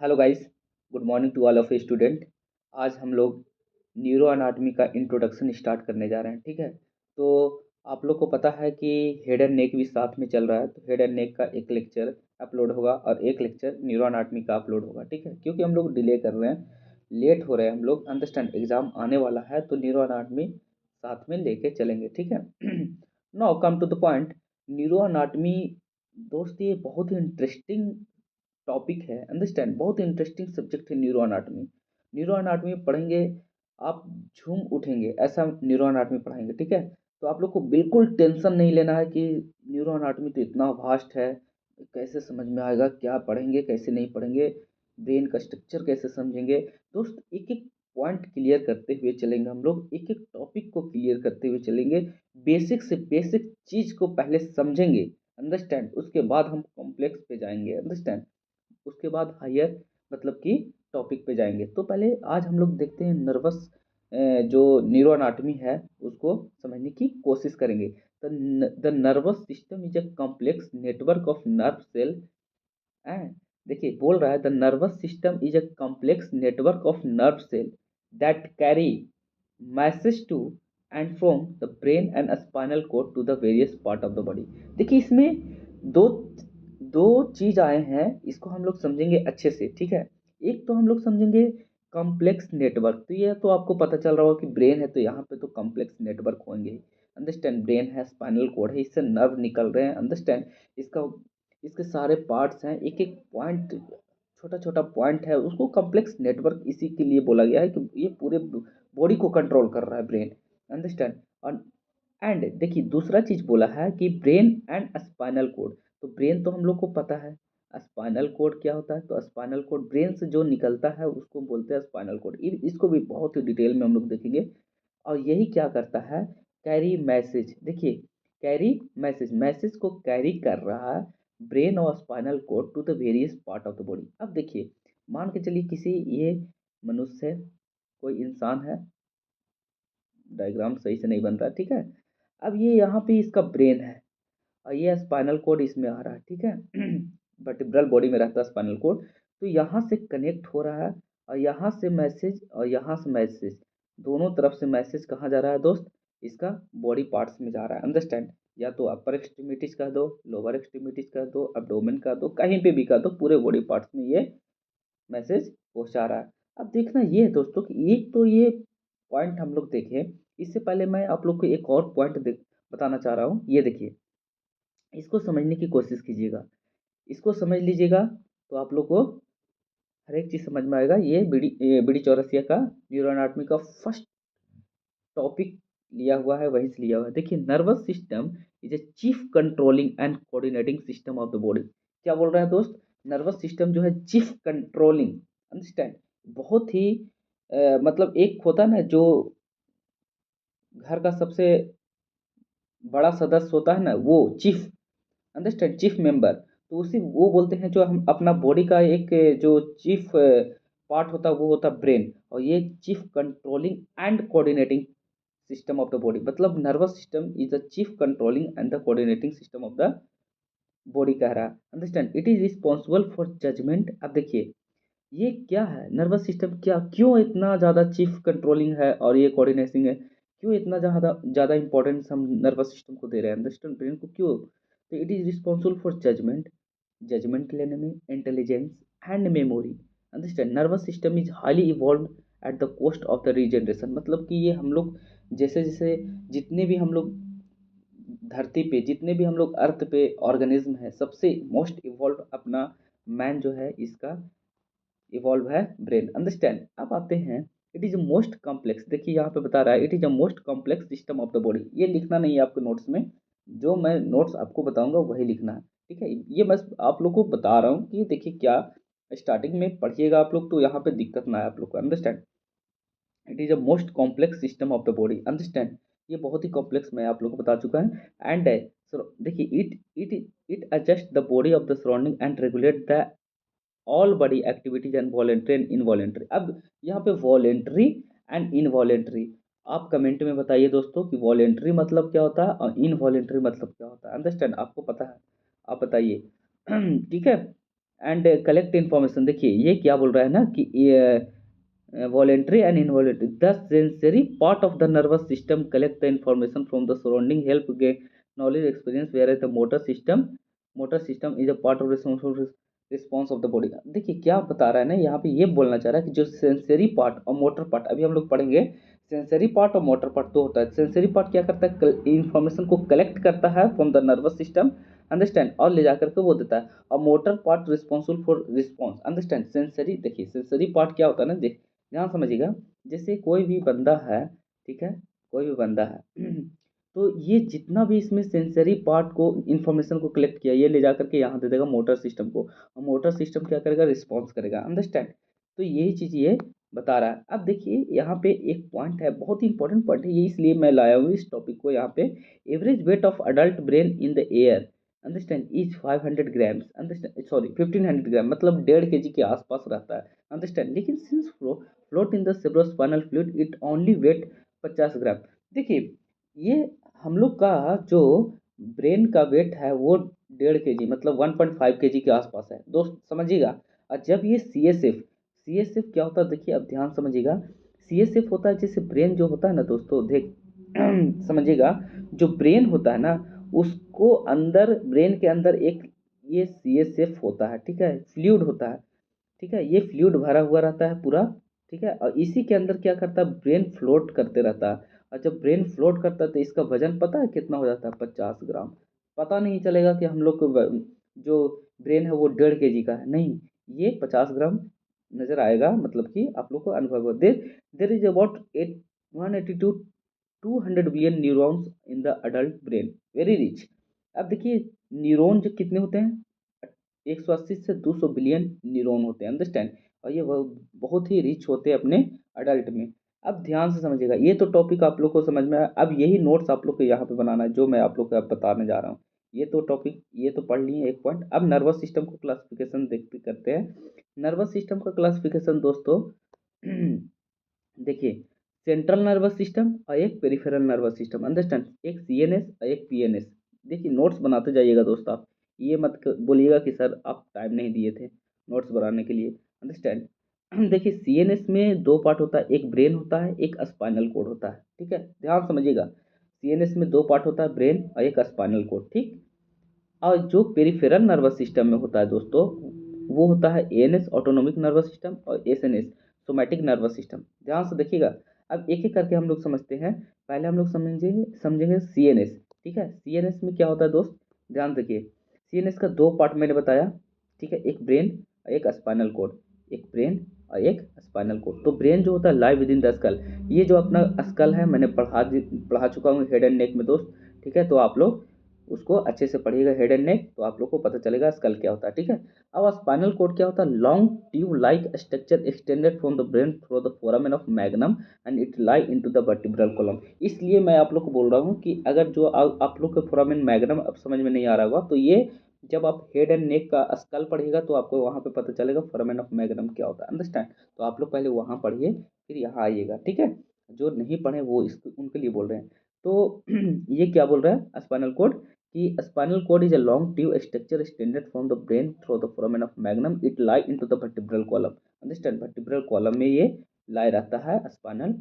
Hello guys, good morning to all of student. आज हम लोग न्यूरो अनाटमी का इंट्रोडक्शन स्टार्ट करने जा रहे हैं। ठीक है, तो आप लोग को पता है कि हेड एंड नेक भी साथ में चल रहा है, तो हेड एंड नेक का एक लेक्चर अपलोड होगा और एक लेक्चर न्यूरो अनाटमी का अपलोड होगा। ठीक है, क्योंकि हम लोग डिले कर रहे हैं, लेट हो रहे हैं हम लोग, अंडरस्टैंड। एग्ज़ाम आने वाला है तो न्यूरो अनाटमी साथ में लेके चलेंगे। ठीक है now come to the point. Neuro anatomy दोस्त ये बहुत ही इंटरेस्टिंग टॉपिक है, अंडरस्टैंड। बहुत इंटरेस्टिंग सब्जेक्ट है न्यूरो एनाटॉमी। न्यूरो एनाटॉमी पढ़ेंगे आप झूम उठेंगे, ऐसा न्यूरो एनाटॉमी पढ़ाएंगे। ठीक है, तो आप लोग को बिल्कुल टेंशन नहीं लेना है कि न्यूरो एनाटॉमी तो इतना वास्ट है, कैसे समझ में आएगा, क्या पढ़ेंगे कैसे नहीं पढ़ेंगे, ब्रेन का स्ट्रक्चर कैसे समझेंगे। दोस्त एक एक पॉइंट क्लियर करते हुए चलेंगे, हम लोग एक एक टॉपिक को क्लियर करते हुए चलेंगे। बेसिक से बेसिक चीज़ को पहले समझेंगे, अंडरस्टैंड, उसके बाद हम कॉम्प्लेक्स पे जाएंगे, अंडरस्टैंड। उसके बाद हायर मतलब कि टॉपिक पे जाएंगे। तो पहले आज हम लोग देखते हैं नर्वस जो न्यूरो एनाटॉमी है उसको समझने की कोशिश करेंगे। The nervous system is a complex network of nerve cell. देखिए बोल रहा है the nervous system is a complex network of nerve cell that carry message to and from the brain and spinal cord to the various part of the body. देखिए इसमें दो दो चीज आए हैं, इसको हम लोग समझेंगे अच्छे से। ठीक है, एक तो हम लोग समझेंगे कॉम्प्लेक्स नेटवर्क। तो ये तो आपको पता चल रहा होगा कि ब्रेन है तो यहाँ पे तो कॉम्प्लेक्स नेटवर्क होंगे, अंडरस्टैंड। ब्रेन है, स्पाइनल कोड है, इससे नर्व निकल रहे हैं, अंडरस्टैंड। इसका इसके सारे पार्ट्स हैं, एक एक पॉइंट, छोटा छोटा पॉइंट है, उसको कॉम्प्लेक्स नेटवर्क इसी के लिए बोला गया है कि ये पूरे बॉडी को कंट्रोल कर रहा है ब्रेन, अंडरस्टैंड। और एंड देखिए दूसरा चीज बोला है कि ब्रेन एंड स्पाइनल कोड। तो ब्रेन तो हम लोग को पता है, स्पाइनल कोड क्या होता है, तो स्पाइनल कोड ब्रेन से जो निकलता है उसको बोलते हैं स्पाइनल कोड। इसको भी बहुत ही डिटेल में हम लोग देखेंगे। और यही क्या करता है, कैरी मैसेज। देखिए कैरी मैसेज, मैसेज को कैरी कर रहा है ब्रेन और spinal cord to the various part of the body. अब देखिए मान के चलिए किसी ये मनुष्य है, कोई इंसान है, डायग्राम सही से नहीं बन रहा। ठीक है, अब ये यहाँ पे इसका ब्रेन है और ये स्पाइनल कोड इसमें आ रहा है। ठीक है वर्टिब्रल बॉडी में रहता है स्पाइनल कोड। तो यहाँ से कनेक्ट हो रहा है और यहाँ से मैसेज और यहाँ से मैसेज, दोनों तरफ से मैसेज कहाँ जा रहा है दोस्त, इसका बॉडी पार्ट्स में जा रहा है, अंडरस्टैंड। या तो अपर एक्सट्रीमिटीज कह दो, लोअर एक्सट्रीमिटीज कह दो, अब्डोमेन कह दो, कहीं पे भी कह दो, पूरे बॉडी पार्ट्स में ये मैसेज पहुंचा रहा है। अब देखना ये है दोस्तों कि एक तो ये पॉइंट हम लोग देखें, इससे पहले मैं आप लोग को एक और पॉइंट बताना चाह रहा हूँ। ये देखिए, इसको समझने की कोशिश कीजिएगा, इसको समझ लीजिएगा तो आप लोग को हर एक चीज़ समझ में आएगा। ये बीडी चौरसिया का न्यूरो एनाटॉमी का फर्स्ट टॉपिक लिया हुआ है, वहीं से लिया हुआ है। देखिए nervous system is a chief controlling and coordinating system of the body. क्या बोल रहा है दोस्त, नर्वस सिस्टम जो है चीफ कंट्रोलिंग, अंडरस्टैंड, बहुत ही मतलब एक होता है ना जो घर का सबसे बड़ा सदस्य होता है ना, वो चीफ, अंडरस्टैंड, चीफ मेंबर। तो उसी वो बोलते हैं जो हम अपना बॉडी का एक जो चीफ पार्ट होता है वो होता है ब्रेन, और ये chief controlling and coordinating system of the body. मतलब nervous system is the chief controlling and the coordinating system of the body कह रहा है, understand. It is responsible for judgement. अब देखिए ये क्या है, नर्वस सिस्टम क्या, क्यों इतना ज़्यादा चीफ कंट्रोलिंग है और ये कोऑर्डिनेटिंग है, क्यों इतना ज़्यादा ज़्यादा इंपॉर्टेंस हम नर्वस सिस्टम को दे रहे हैं, अंडरस्टैंड, ब्रेन को क्यों। तो it is responsible for judgement, judgement लेने में, intelligence and memory, understand. Nervous system is highly evolve at the cost of the regeneration. मतलब कि ये हम लोग जैसे जैसे जितने भी हम लोग धरती पे, जितने भी हम लोग अर्थ पे ऑर्गेनिज्म है, सबसे मोस्ट इवॉल्व अपना मैन जो है इसका इवॉल्व है ब्रेन, अंडरस्टैंड। अब आते हैं इट इज मोस्ट कॉम्प्लेक्स। देखिए यहाँ पे बता रहा है it is a most complex system of the body. ये लिखना नहीं है आपके नोट्स में, जो मैं नोट्स आपको बताऊंगा वही लिखना है। ठीक है, ये बस आप लोग को बता रहा हूँ कि देखिए क्या, स्टार्टिंग में पढ़िएगा आप लोग तो यहाँ पे दिक्कत ना आए आप लोग को, understand. It is a most complex system of the body, understand. ये बहुत ही कॉम्प्लेक्स मैं आप लोग को बता चुका है। एंड देखिए it adjust the body of the surrounding and regulate the all body activities and voluntary and involuntary. अब यहाँ पे वॉलेंट्री एंड इनवॉलेंट्री आप कमेंट में बताइए दोस्तों कि वॉलेंट्री मतलब क्या होता है और इनवॉलेंट्री मतलब क्या होता है, अंडरस्टैंड, आपको पता है, आप बताइए ठीक है। And collect information. देखिए ये क्या बोल रहा है ना कि voluntary and involuntary, the sensory part of the nervous system collect the information from the surrounding, help gain knowledge experience, whereas the motor system is a part of response of the body। देखिए क्या बता रहा है ना, यहाँ पे ये बोलना चाह रहा है कि जो सेंसरी पार्ट और मोटर पार्ट, अभी हम लोग पढ़ेंगे। सेंसरी पार्ट और मोटर पार्ट दो होता है। सेंसरी पार्ट क्या करता है, इंफॉर्मेशन को कलेक्ट करता है from the nervous system, understand, और ले जाकर के वो देता है। और motor part responsible for response, understand. Sensory, देखिए सेंसरी पार्ट क्या होता है ना, ध्यान समझिएगा। जैसे कोई भी बंदा है, ठीक है, कोई भी बंदा है तो ये जितना भी इसमें सेंसरी पार्ट को इंफॉर्मेशन को कलेक्ट किया, ये ले जा करके यहाँ दे देगा मोटर सिस्टम को, और मोटर सिस्टम क्या करेगा, रिस्पॉन्स करेगा, अंडरस्टैंड। तो यही चीज़ ये बता रहा है। अब देखिए यहाँ पे एक पॉइंट है, बहुत ही इंपॉर्टेंट पॉइंट है ये, इसलिए मैं लाया हूँ इस टॉपिक को यहाँ पे। Average weight of adult brain in the air, understand, is 500 grams, understand, sorry 1500 gram, मतलब 1.5 kg के आसपास रहता है, अंडरस्टैंड। लेकिन since float in the cerebrospinal fluid it only weight 50 gram. देखिए ये हम लोग का जो ब्रेन का वेट है वो 1.5 kg, मतलब 1.5 kg के आसपास है दोस्त, समझिएगा। और जब ये सी एस एफ क्या होता है, देखिए अब ध्यान समझिएगा। सी एस एफ होता है, जैसे ब्रेन जो होता है ना दोस्तों, देख समझिएगा, जो ब्रेन होता है ना, उसको अंदर, ब्रेन के अंदर एक ये सी एस एफ होता है, ठीक है, फ्लूइड होता है, ठीक है, ये फ्लूइड भरा हुआ रहता है पूरा, ठीक है। और इसी के अंदर क्या करता है, ब्रेन फ्लोट करते रहता है। और जब ब्रेन फ्लोट करता है तो इसका वजन पता है कितना हो जाता है, 50 ग्राम। पता नहीं चलेगा कि हम लोग को जो ब्रेन है वो 1.5 kg का है, नहीं, ये 50 ग्राम नजर आएगा, मतलब कि आप लोग को अनुभव हो। There is about 180 to 200 billion neurons in the adult brain, very rich. अब देखिए न्यूरॉन जो कितने होते हैं, 180 से 200 बिलियन न्यूरॉन होते हैं, अंडरस्टैंड। और ये बहुत ही रिच होते हैं अपने अडल्ट में। अब ध्यान से समझिएगा, ये तो टॉपिक आप लोग को समझ में आया। अब यही नोट्स आप लोग को यहाँ पे बनाना है, जो मैं आप लोग को अब बताने जा रहा हूँ। ये तो टॉपिक, ये तो पढ़ लिए एक पॉइंट। अब नर्वस सिस्टम को क्लासिफिकेशन देखते करते हैं। नर्वस सिस्टम का क्लासिफिकेशन दोस्तों देखिए, सेंट्रल नर्वस सिस्टम और एक पेरिफेरल नर्वस सिस्टम, अंडरस्टैंड, एक सीएनएस और एक पीएनएस। देखिए नोट्स बनाते जाइएगा दोस्त, आप ये मत बोलिएगा कि सर आप टाइम नहीं दिए थे नोट्स बनाने के लिए, अंडरस्टैंड। देखिए सीएनएस में दो पार्ट होता है, एक ब्रेन होता है, एक स्पाइनल कोड होता है, ठीक है, ध्यान समझिएगा। सीएनएस में दो पार्ट होता है, ब्रेन और एक स्पाइनल कोड, ठीक। और जो पेरिफेरल नर्वस सिस्टम में होता है दोस्तों, वो होता है एएनएस ऑटोनोमिक नर्वस सिस्टम और एसएनएस सोमैटिक नर्वस सिस्टम। ध्यान से देखिएगा। अब एक एक करके हम लोग समझते हैं। पहले हम लोग समझेंगे सीएनएस, ठीक है। सीएनएस में क्या होता है दोस्त, ध्यान देखिए। सीएनएस का दो पार्ट मैंने बताया, ठीक है, एक ब्रेन और एक स्पाइनल कोड, एक ब्रेन और एक स्पाइनल कोड। तो ब्रेन जो होता है लाई विद इन द स्कल, ये जो अपना स्कल है मैंने पढ़ा चुका हूँ हेड एंड नेक में दोस्त, ठीक है। तो आप लोग उसको अच्छे से पढ़िएगा, हेड एंड नेक, तो आप लोग को पता चलेगा स्कल क्या होता है, ठीक है। अब स्पाइनल कोड क्या होता है, long tube like structure extended from the brain through the foramen of magnum and it lie into the vertebral column. इसलिए मैं आप लोग को बोल रहा हूँ कि अगर जो आप लोग के फोरामेन मैग्नम अब समझ में नहीं आ रहा होगा, तो ये जब आप हेड एंड नेक का स्कल पढ़िएगा तो आपको वहाँ पे पता चलेगा फोरामेन ऑफ मैग्नम क्या होता है, अंडरस्टैंड। तो आप लोग पहले वहाँ पढ़िए, फिर यहाँ आइएगा, ठीक है। जो नहीं पढ़े वो उनके लिए बोल रहे हैं। तो ये क्या बोल रहा है स्पाइनल कोड, कि spinal cord is a long tube structure extended from the brain through the foramen of magnum. It lie into the vertebral column. Understand? Vertebral column में ये lie रहता है spinal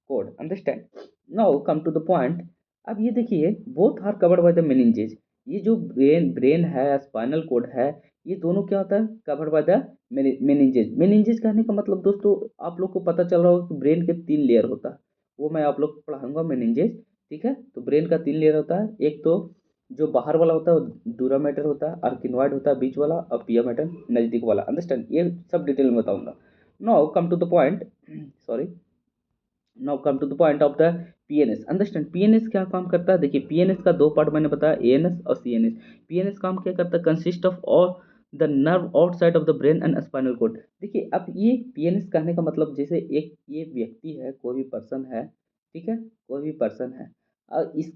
cord. Understand? Now come to the point. अब ये देखिए both are covered by the meninges. ये जो brain है, स्पाइनल कोड है, ये दोनों क्या होता है, covered by the meninges. Meninges कहने का मतलब दोस्तों, आप लोग को पता चल रहा होगा कि ब्रेन के 3 लेयर होता है, वो मैं आप लोग को पढ़ाऊंगा मेनिंजेस, ठीक है। तो ब्रेन का 3 लेयर होता है, एक तो जो बाहर वाला होता है वो दूरा मैटर होता है, आर्किनॉइड होता है बीच वाला, और पिया मैटर नजदीक वाला, अंडरस्टैंड। ये सब डिटेल में बताऊंगा। Now come to the point, sorry, now come to the point of the PNS, understand. PNS क्या काम करता है, देखिए पीएनएस का दो पार्ट मैंने बताया, एएनएस और सीएनएस। पीएनएस काम क्या करता है, consist of all the nerve outside of the brain and spinal code. देखिए अब ये पीएनएस कहने का मतलब, जैसे एक ये व्यक्ति है, कोई भी पर्सन है, ठीक है, कोई भी पर्सन है, और इस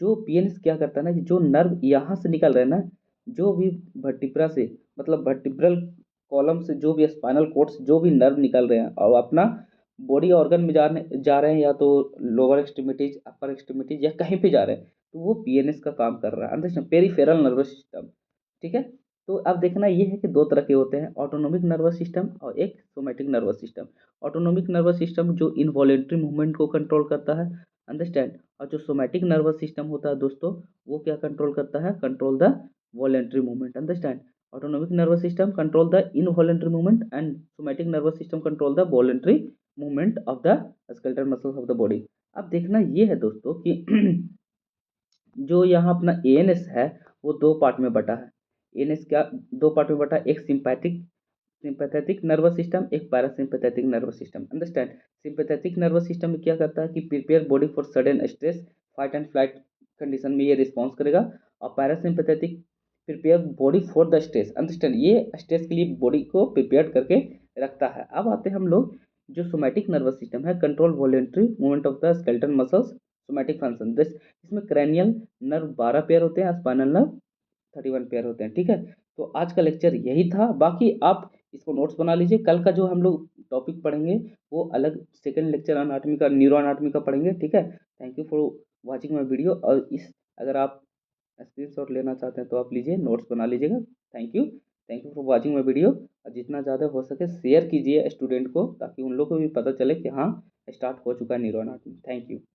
जो पीएनएस क्या करता है ना, कि जो नर्व यहाँ से निकल रहे हैं ना, जो भी वर्टिब्रा से, मतलब वर्टिब्रल कॉलम से जो भी स्पाइनल कोड से जो भी नर्व निकल रहे हैं और अपना बॉडी ऑर्गन में जा रहे हैं, या तो लोअर एक्सट्रीमिटीज, अपर एक्सट्रीमिटीज, या कहीं पे जा रहे हैं, तो वो पीएनएस का काम कर रहा है, अंडरस्टैंड, पेरिफेरल नर्वस सिस्टम, ठीक है। तो अब देखना ये है कि दो तरह के होते हैं, ऑटोनोमिक नर्वस सिस्टम और एक somatic nervous system. Autonomic nervous system जो इनवॉलेंट्री मूवमेंट को कंट्रोल करता है, अंडरस्टैंड, और जो सोमैटिक नर्वस सिस्टम होता है दोस्तों, वो क्या कंट्रोल करता है, control the voluntary movement, understand. Autonomic nervous system control the involuntary movement and somatic nervous system control the voluntary movement of the skeletal muscles of the body. अब देखना ये है दोस्तों कि जो यहाँ अपना एएनएस है वो दो पार्ट में बटा है। एएनएस क्या दो पार्ट में बटा है, एक सिंपैथेटिक नर्वस सिस्टम, एक parasympathetic nervous system, understand. Sympathetic nervous system में क्या करता है कि prepare body for sudden stress, fight and flight condition में ये रिस्पॉन्स करेगा। और parasympathetic prepare body for the stress, understand, ये स्ट्रेस के लिए बॉडी को प्रिपेयर करके रखता है। अब आते हैं हम लोग जो सोमैटिक नर्वस सिस्टम है, control voluntary movement of the skeletal muscles, somatic function this. इसमें क्रैनियल नर्व 12 पेयर होते हैं, स्पाइनल नर्व 31 पेयर होते हैं, ठीक है। तो आज का लेक्चर यही था, बाकी आप इसको नोट्स बना लीजिए। कल का जो हम लोग टॉपिक पढ़ेंगे वो अलग, सेकंड लेक्चर अनाटमी का, न्यूरो अनाटमी का पढ़ेंगे, ठीक है। Thank you for watching my video. और इस अगर आप स्क्रीनशॉट लेना चाहते हैं तो आप लीजिए, नोट्स बना लीजिएगा। Thank you for watching my video. और जितना ज़्यादा हो सके शेयर कीजिए स्टूडेंट को, ताकि उन लोग को भी पता चले कि हाँ स्टार्ट हो चुका है न्यूरो अनाटमी। Thank you.